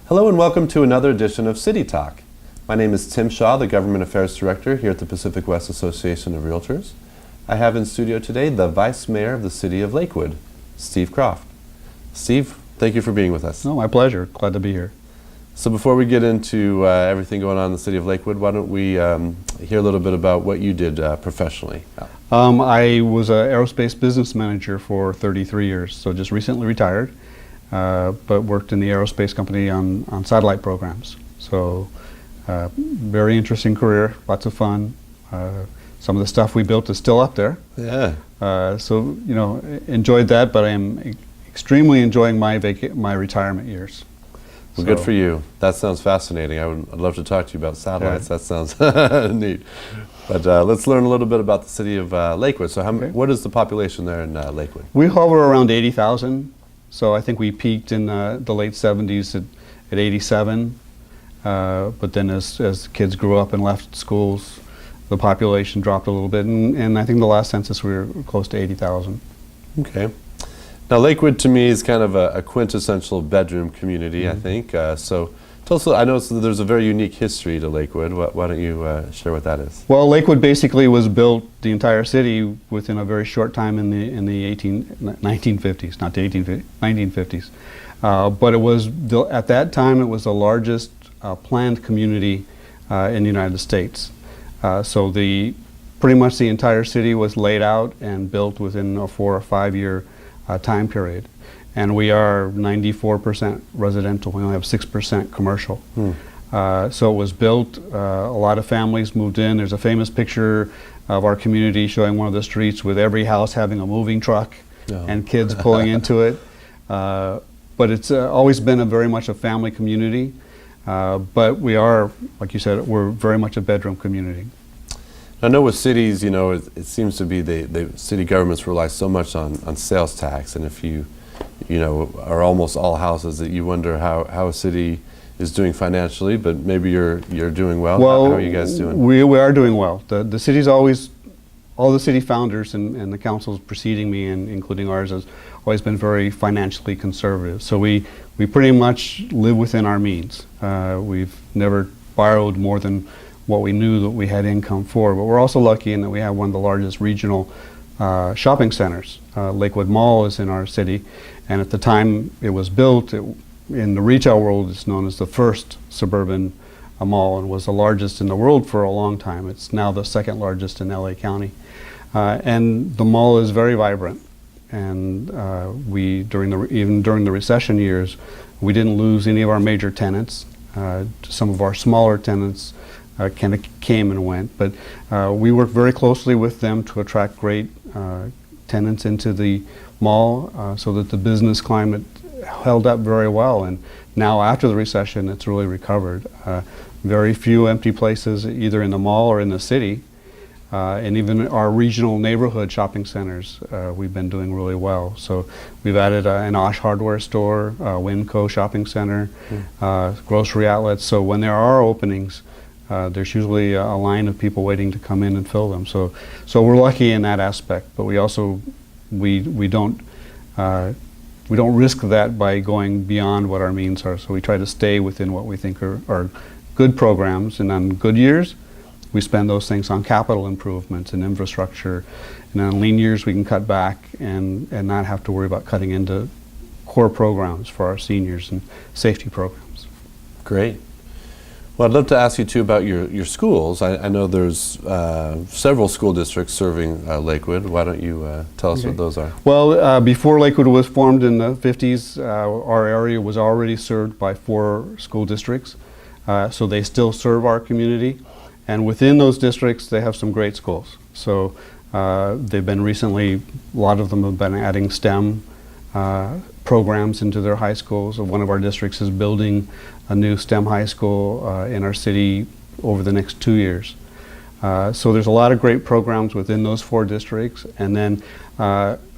Hello and welcome to another edition of City Talk. My name is Tim Shaw, the Government Affairs Director here at the Pacific West Association of Realtors. I have in studio today the Vice Mayor of the City of Lakewood, Steve Croft. Steve, thank you for being with us. No, my pleasure. Glad to be here. So before we get into everything going on in the City of Lakewood, why don't we hear a little bit about what you did professionally? I was an aerospace business manager for 33 years, so just recently retired, but worked in the aerospace company on satellite programs. So very interesting career, lots of fun. Some of the stuff we built is still up there. Yeah. So, you know, enjoyed that, but I am extremely enjoying my retirement years. Well, good for you. That sounds fascinating. I'd love to talk to you about satellites. Yeah. That sounds neat. But let's learn a little bit about the city of Lakewood. So what is the population there in Lakewood? We hover around 80,000. So I think we peaked in the late 70s at 87. But then as kids grew up and left schools, the population dropped a little bit. And I think the last census we were close to 80,000. Okay. Now, Lakewood to me is kind of a quintessential bedroom community, I think. So tell us, I know there's a very unique history to Lakewood. Why don't you share what that is? Well, Lakewood basically was built, the entire city, within a very short time in the 1950s, not the 1950s. But it was, at that time, it was the largest planned community in the United States. So pretty much the entire city was laid out and built within a 4 or 5 year time period, and we are 94% residential. We only have 6% commercial. So it was built. A lot of families moved in. There's a famous picture of our community showing one of the streets with every house having a moving truck and kids pulling into it. But it's always been very much a family community. But we are, like you said, we're very much a bedroom community. I know with cities, you know, it seems to be the city governments rely so much on sales tax, and if you know, are almost all houses, that you wonder how a city is doing financially, but maybe you're doing well. How are you guys doing? We are doing well. The city's always, all the city founders and the councils preceding me, and including ours, has always been very financially conservative. So we pretty much live within our means. We've never borrowed more than what we knew that we had income for, but we're also lucky in that we have one of the largest regional shopping centers. Lakewood Mall is in our city, and at the time it was built, in the retail world it's known as the first suburban mall, and was the largest in the world for a long time. It's now the second largest in LA County. And the mall is very vibrant, and even during the recession years, we didn't lose any of our major tenants. Some of our smaller tenants kind of came and went, but we work very closely with them to attract great tenants into the mall, so that the business climate held up very well. And now after the recession, it's really recovered. Very few empty places either in the mall or in the city, and even our regional neighborhood shopping centers, we've been doing really well. So we've added an Osh hardware store, Winco shopping center, grocery outlets. So when there are openings, there's usually a line of people waiting to come in and fill them. So we're lucky in that aspect, but we also we don't risk that by going beyond what our means are. So we try to stay within what we think are good programs, and on good years we spend those things on capital improvements and infrastructure, and on lean years we can cut back and not have to worry about cutting into core programs for our seniors and safety programs. Great. Well, I'd love to ask you too about your schools. I know there's several school districts serving Lakewood. Why don't you tell us what those are? Well, before Lakewood was formed in the 50s, our area was already served by 4 school districts. So they still serve our community. And within those districts, they have some great schools. So they've been recently, a lot of them have been adding STEM programs into their high schools. So one of our districts is building a new STEM high school in our city over the next 2 years. So there's a lot of great programs within those 4 districts. And then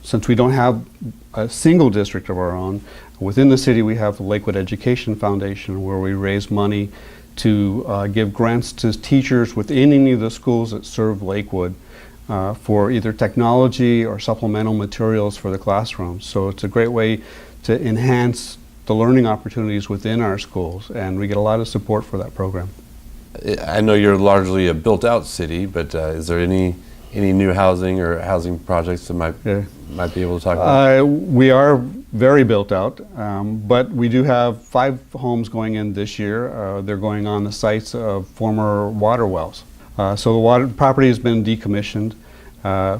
since we don't have a single district of our own, within the city we have the Lakewood Education Foundation, where we raise money to give grants to teachers within any of the schools that serve Lakewood for either technology or supplemental materials for the classrooms. So it's a great way to enhance the learning opportunities within our schools, and we get a lot of support for that program. I know you're largely a built-out city, but is there any new housing or housing projects that might be able to talk about? We are very built out, but we do have 5 homes going in this year. They're going on the sites of former water wells. So the water property has been decommissioned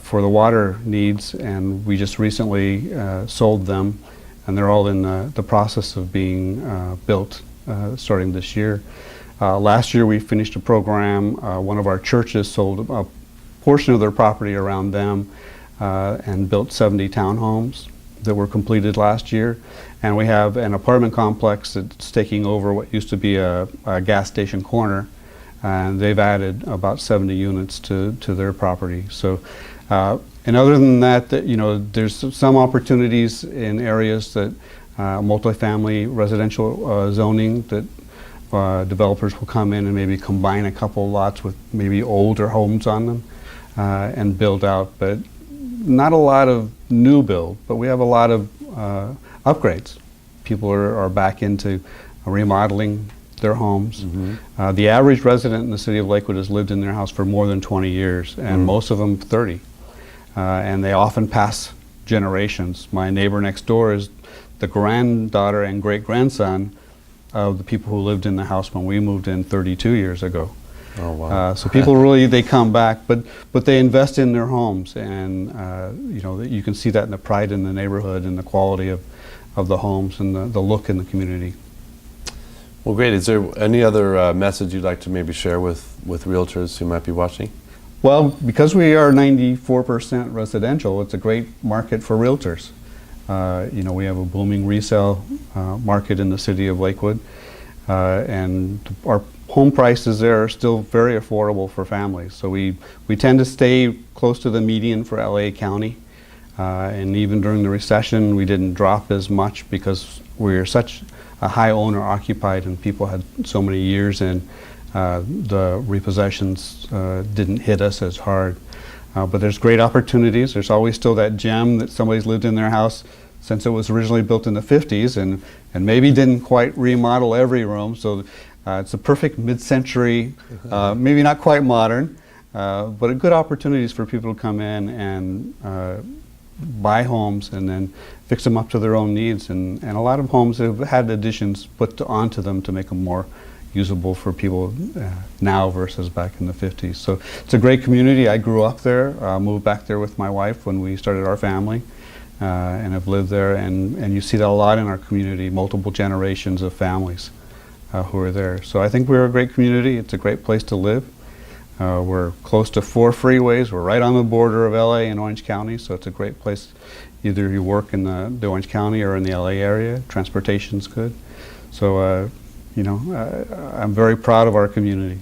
for the water needs, and we just recently sold them, and they're all in the process of being built starting this year. Last year we finished a program. One of our churches sold a portion of their property around them and built 70 townhomes that were completed last year. And we have an apartment complex that's taking over what used to be a gas station corner, and they've added about 70 units to their property. So, and other than that, there's some opportunities in areas that multifamily residential zoning that developers will come in and maybe combine a couple lots with maybe older homes on them and build out, but not a lot of new build, but we have a lot of upgrades. People are back into remodeling their homes. Mm-hmm. The average resident in the city of Lakewood has lived in their house for more than 20 years, and most of them 30. And they often pass generations. My neighbor next door is the granddaughter and great-grandson of the people who lived in the house when we moved in 32 years ago. Oh, wow. So people really, they come back, but they invest in their homes, and you can see that in the pride in the neighborhood and the quality of the homes and the look in the community. Well, great. Is there any other message you'd like to maybe share with realtors who might be watching? Well, because we are 94% residential, it's a great market for realtors. We have a booming resale market in the city of Lakewood, and our home prices there are still very affordable for families. So we tend to stay close to the median for LA County, and even during the recession we didn't drop as much because we're such a high owner occupied and people had so many years in. The repossessions didn't hit us as hard. But there's great opportunities. There's always still that gem that somebody's lived in their house since it was originally built in the 50s and maybe didn't quite remodel every room. So it's a perfect mid-century, maybe not quite modern, but a good opportunities for people to come in and buy homes and then fix them up to their own needs. And a lot of homes have had additions put onto them to make them more usable for people now versus back in the 50s. So it's a great community. I grew up there, moved back there with my wife when we started our family, and have lived there, and you see that a lot in our community, multiple generations of families who are there. So I think we're a great community. It's a great place to live. We're close to 4 freeways. We're right on the border of LA and Orange County, so it's a great place. Either you work in the Orange County or in the LA area. Transportation's good. So I'm very proud of our community.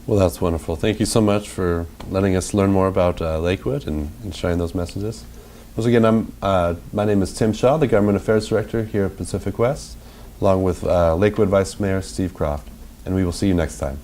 Well, that's wonderful. Thank you so much for letting us learn more about Lakewood and sharing those messages. Once again, my name is Tim Shaw, the Government Affairs Director here at Pacific West, along with Lakewood Vice Mayor Steve Croft, and we will see you next time.